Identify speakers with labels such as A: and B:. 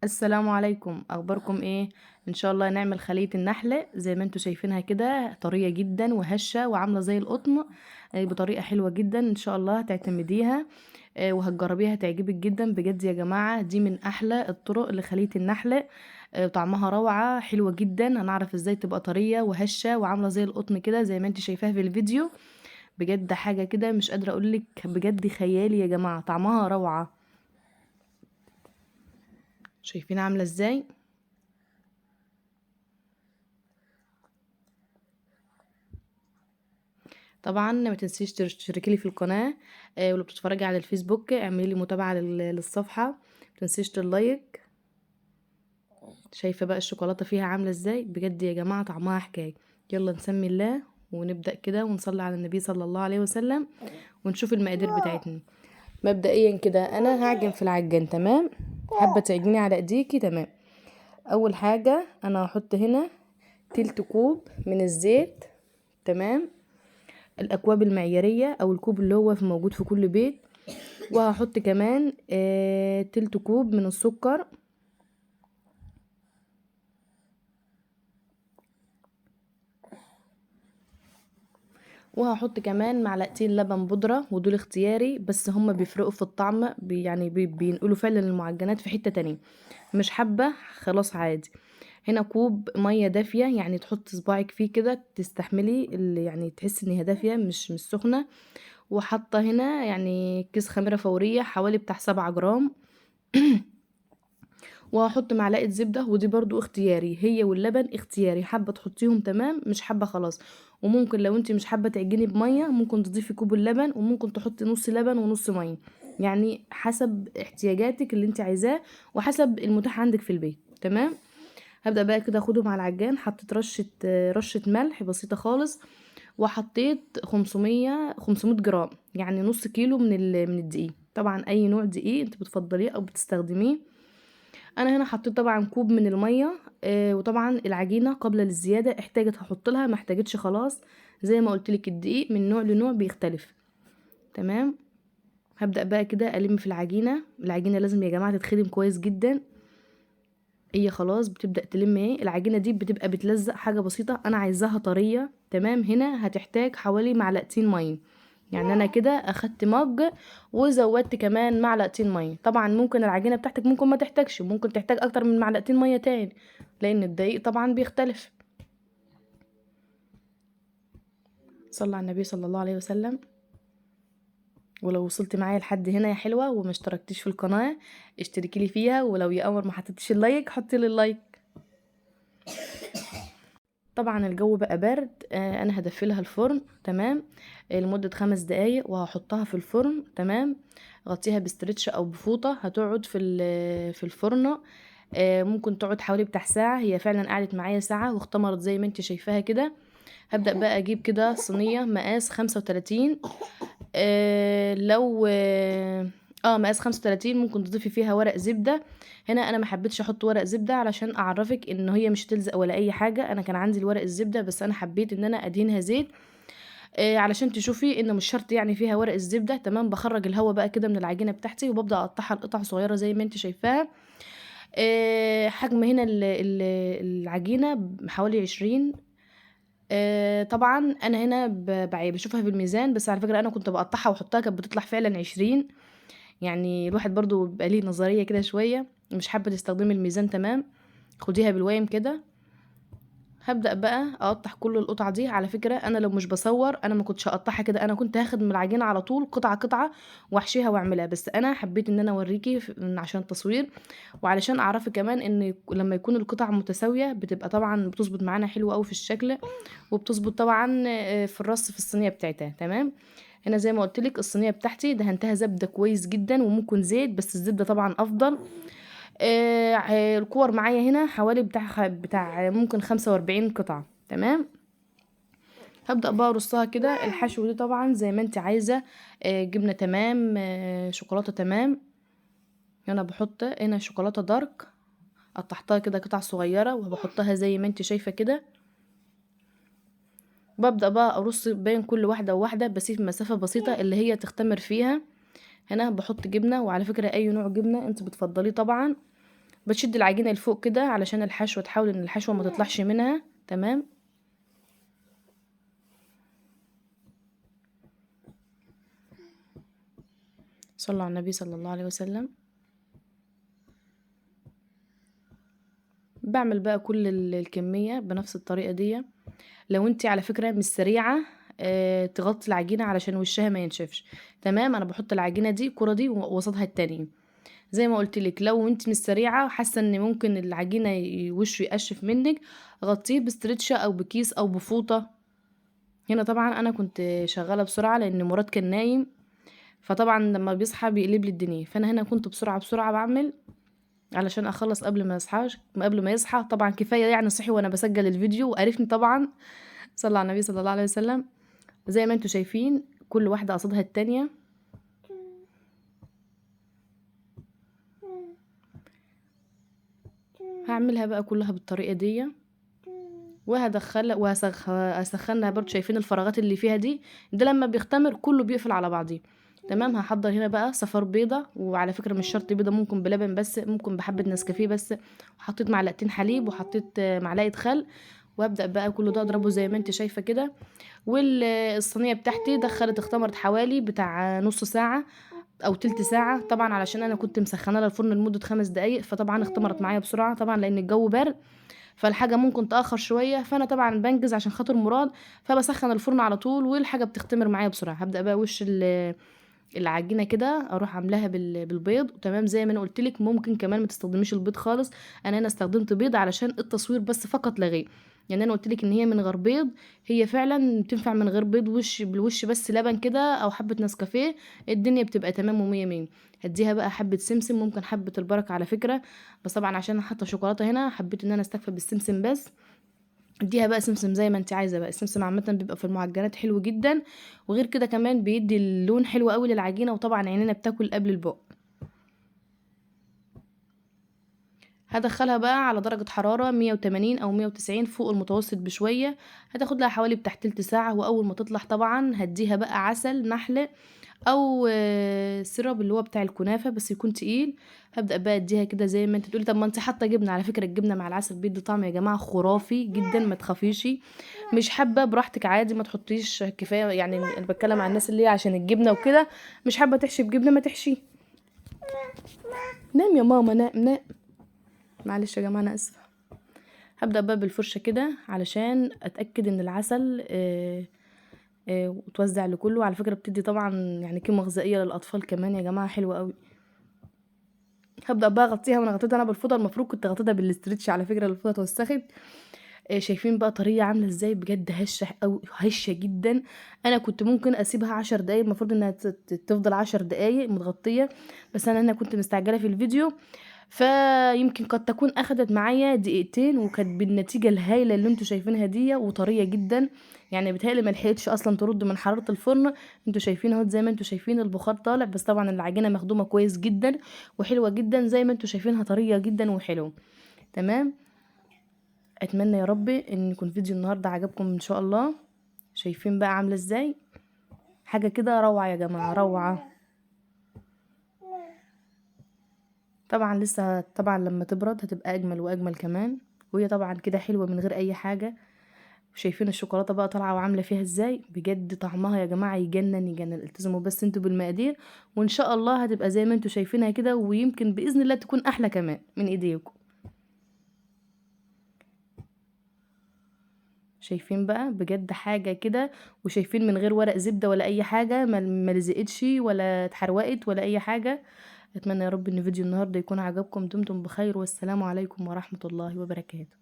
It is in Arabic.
A: السلام عليكم، اخباركم ايه؟ ان شاء الله نعمل خلية النحل زي ما انتوا شايفينها كده، طرية جدا وهشة وعاملة زي القطن. بطريقة حلوة جدا ان شاء الله هتعتمديها. وهتجربيها هتعجبك جدا بجد يا جماعة، دي من احلى الطرق لخلية النحل. طعمها روعة حلوة جدا، هنعرف ازاي تبقى طرية وهشة وعاملة زي القطن كده زي ما انت شايفاها في الفيديو. بجد حاجة كده مش قادرة اقولك، بجد خيالي يا جماعة، طعمها روعة. شايفين عاملة ازاي؟ طبعا ما تنسيش تشتركي لي في القناة. ولو بتتفرجي على الفيسبوك اعملي لي متابعة للصفحة. ما تنسيش اللايك. شايفة بقى الشوكولاتة فيها عاملة ازاي؟ بجد يا جماعة طعمها حكاية. يلا نسمي الله ونبدأ كده ونصلي على النبي صلى الله عليه وسلم ونشوف المقادير بتاعتنا. مبدئيا كده انا هعجن في العجان، تمام؟ حابة تعجني على ايديكي، تمام. اول حاجة انا هحط هنا تلت كوب من الزيت، تمام. الاكواب المعيارية او الكوب اللي هو موجود في كل بيت. وهحط كمان تلت كوب من السكر. وهحط كمان معلقتين لبن بودرة، ودول اختياري بس هما بيفرقوا في الطعم، بينقلوا فعلا المعجنات في حتة تانية. مش حابة خلاص عادي. هنا كوب مية دافية، يعني تحط صباعك فيه كده تستحملي اللي يعني تحسي ان هي دافية مش سخنة. وحاطة هنا يعني كيس خميرة فورية حوالي بتاع 7 جرام. وهحط معلقه زبده، ودي برضو اختياري، هي واللبن اختياري، حابه تحطيهم تمام، مش حابه خلاص. وممكن لو انت مش حابه تعجني بميه ممكن تضيفي كوب اللبن، وممكن تحطي نص لبن ونص ميه. يعني حسب احتياجاتك اللي انت عايزاه وحسب المتاح عندك في البيت، تمام. هبدا بقى كده اخدهم على العجان، حطيت رشه ملح بسيطه خالص. وحطيت 500 جرام، يعني نص كيلو من الدقيق، طبعا اي نوع دقيق انت بتفضليه او بتستخدميه. انا هنا حطيت طبعا كوب من الميه. وطبعا العجينه قبل الزياده احتاجت هحط لها، ما احتاجتش خلاص. زي ما قلت لك الدقيق من نوع لنوع بيختلف، تمام. هبدا بقى كده الم في العجينه لازم يا جماعه تتخدم كويس جدا. هي خلاص بتبدا تلم اهي، العجينه دي بتبقى بتلزق حاجه بسيطه، انا عايزاها طريه تمام. هنا هتحتاج حوالي معلقتين ميه، يعني انا كده اخدت مج وزودت كمان معلقتين ميه. طبعا ممكن العجينه بتاعتك ممكن ما تحتاجش، ممكن تحتاج اكتر من معلقتين ميه تاني، لان الدقيق طبعا بيختلف. صلى على النبي صلى الله عليه وسلم. ولو وصلت معايا لحد هنا يا حلوه وما اشتركتيش في القناه اشتركي لي فيها، ولو يا قمر ما حطيتيش اللايك حطي لي اللايك. طبعا الجو بقى برد، انا هدفلها الفرن، تمام. لمدة 5 دقايق وهحطها في الفرن، تمام. غطيها بستريتش او بفوطة هتقعد في الفرن. ممكن تقعد حوالي بتاع ساعة، هي فعلا قعدت معايا ساعة واختمرت زي ما انت شايفاها كده. هبدأ بقى اجيب كده صينية مقاس 35. لو مقاس 35 ممكن تضيفي فيها ورق زبدة. هنا انا ما حبيتش احط ورق زبدة علشان اعرفك ان هي مش تلزق ولا اي حاجة، انا كان عندي الورق الزبدة بس انا حبيت ان انا ادهنها زيت. علشان تشوفي ان مش شرط يعني فيها ورق الزبدة، تمام. بخرج الهواء بقى كده من العجينة بتاعتي وببدأ اقطعها لقطع صغيرة زي ما انت شايفاها. حجم هنا العجينة حوالي 20. طبعا انا هنا بشوفها في الميزان، بس على فكرة انا كنت بقطعها واحطها كانت بتطلع فعلا 20. يعني الواحد برضو بيبقى ليه نظرية كده شوية، مش حابة تستخدمي الميزان، تمام. خديها بالوايم كده. هبدأ بقى اقطع كل القطع دي. على فكرة انا لو مش بصور انا ما كنتش هقطعها كده، انا كنت هاخد من العجينة على طول قطعة قطعة واحشيها واعملها، بس انا حبيت ان انا اوريكي عشان التصوير، وعلشان اعرفي كمان ان لما يكون القطع متساوية بتبقى طبعا بتظبط معانا حلوة قوي في الشكل، وبتظبط طبعا في الرص في الصينية بتاعتها، تمام. هنا زي ما قلت لك الصينيه بتاعتي دهنتها زبده كويس جدا وممكن زيت، بس الزبده طبعا افضل. الكور معايا هنا حوالي بتاع ممكن 45 قطعه، تمام. هبدأ بقى ارصها كده. الحشو دي طبعا زي ما انت عايزه، جبنه تمام، شوكولاته تمام. هنا بحط هنا شوكولاته دارك، قطعتها كده قطع صغيره وبحطها زي ما انت شايفه كده. ببدأ بقى ارص بين كل واحده وواحده، بسيب مسافه بسيطه اللي هي تختمر فيها. هنا بحط جبنه، وعلى فكره اي نوع جبنه انت بتفضليه طبعا. بتشد العجينه لفوق كده علشان الحشوه، تحاول ان الحشوه ما تطلعش منها. تمام. صلوا على النبي صلى الله عليه وسلم. بعمل بقى كل الكميه بنفس الطريقه دي. لو انت على فكره مش سريعه تغطي العجينه علشان وشها ما ينشفش. تمام. انا بحط العجينه دي الكره دي وقصادها التانية زي ما قلت لك. لو انت مش سريعه حاسه ان ممكن العجينه وشه يقشف منك، غطيه بستريتشه او بكيس او بفوطه. هنا طبعا انا كنت شغاله بسرعه لان مراد كان نايم، فطبعا لما بيصحى بيقلب لي الدنيا، فانا هنا كنت بسرعه بسرعه بعمل علشان اخلص قبل ما يصحى. طبعا كفايه يعني صحي وانا بسجل الفيديو وعرفني طبعا. صلى على النبي صلى الله عليه وسلم. زي ما انتوا شايفين كل واحده قصادها التانية. هعملها بقى كلها بالطريقه دي وهدخلها وهسخنها برضو. شايفين الفراغات اللي فيها دي؟ ده لما بيختمر كله بيقفل على بعضيه. تمام. هحضر هنا بقى صفار بيضة، وعلى فكرة مش شرط بيضة، ممكن بلبن بس، ممكن بحبة نسكافيه بس. وحطيت معلقتين حليب وحطيت معلقة خل، وابدأ بقى كله ده اضربه زي ما انت شايفة كده. والصينية بتاعتي دخلت اختمرت حوالي بتاع نص ساعة او تلت ساعة، طبعا علشان انا كنت مسخنة لها الفرن لمدة 5 دقايق، فطبعا اختمرت معايا بسرعة طبعا لان الجو برد، فالحاجة ممكن تأخر شوية. فأنا طبعا بنجز عشان خاطر مراد، فبسخن الفرن على طول والحاجة بتختمر معايا بسرعة. هبدأ بقى وش العجينة كده اروح عاملاها بالبيض. تمام. زي ما انا قلتلك ممكن كمان ما تستخدميش البيض خالص، انا هنا استخدمت بيض علشان التصوير بس فقط لا غير. يعني انا قلتلك ان هي من غير بيض، هي فعلا بتنفع من غير بيض، بالوش بس لبن كده او حبة نسكافيه الدنيا بتبقى تمام ومية مية. هديها بقى حبة سمسم، ممكن حبة البركة على فكرة، بس طبعا عشان انا حاطه شوكولاتة هنا حبيت ان انا استكفى بالسمسم بس. اديها بقى سمسم زي ما انت عايزه بقى. السمسم عامه بيبقى في المعجنات حلو جدا، وغير كده كمان بيدي اللون حلو قوي للعجينه، وطبعا عيننا بتاكل قبل البق. هدخلها بقى على درجة حرارة 180 أو 190 فوق المتوسط بشوية. هتاخد لها حوالي بتاع تلت ساعة. وأول ما تطلع طبعا هديها بقى عسل نحل أو سيرب اللي هو بتاع الكنافة بس يكون تقيل. هبدأ بقى اديها كده زي ما انت تقولي. طب ما انت حاطة جبنة، على فكرة الجبنة مع العسل بيدي طعم يا جماعة خرافي جدا، ما تخافيش. مش حابة براحتك عادي، ما تحطيش كفاية. يعني انا بتكلم عن الناس اللي هي عشان الجبنة وكده مش حابة تحشي بجبنة ما تحشي. نام يا ماما نام نام. معلش يا جماعة انا اسفة. هبدأ بقى بالفرشة كده علشان اتأكد ان العسل وتوزع لكله. على فكرة بتدي طبعا يعني قيمة غذائية للأطفال كمان يا جماعة حلوة قوي. هبدأ بقى اغطيها، وانا غطيتها انا بالفوطة، المفروض كنت غطيتها بالاسترتش على فكرة الفوطة اتوسخت. شايفين بقى طريقة عاملة ازاي؟ بجد هشة او هشة جدا. انا كنت ممكن اسيبها 10 دقايق، المفروض انها تفضل 10 دقايق متغطية، بس انا هنا كنت مستعجلة في الفيديو، فيمكن قد تكون اخدت معايا دقيقتين، وكانت بالنتيجة الهايلة اللي انتوا شايفينها دي وطرية جدا. يعني بتهيألي ما لحقتش اصلا ترد من حرارة الفرن. انتوا شايفين اهو زي ما انتوا شايفين البخار طالع، بس طبعا العجينة مخدومة كويس جدا وحلوة جدا زي ما انتوا شايفينها طرية جدا وحلوة. تمام. اتمنى يا رب ان يكون فيديو النهارده عجبكم ان شاء الله. شايفين بقى عامله ازاي؟ حاجه كده روعه يا جماعه روعه. طبعا لسه طبعا لما تبرد هتبقى اجمل واجمل كمان، وهي طبعا كده حلوه من غير اي حاجه. شايفين الشوكولاته بقى طالعه وعامله فيها ازاي؟ بجد طعمها يا جماعه يجنن يجنن. التزموا بس انتوا بالمقادير وان شاء الله هتبقى زي ما انتوا شايفينها كده، ويمكن باذن الله تكون احلى كمان من ايديكم. شايفين بقى بجد حاجة كده، وشايفين من غير ورق زبدة ولا اي حاجة، ما لزقتش ولا اتحروقت ولا اي حاجة. اتمنى يا رب ان فيديو النهاردة يكون عجبكم. دمتم بخير، والسلام عليكم ورحمة الله وبركاته.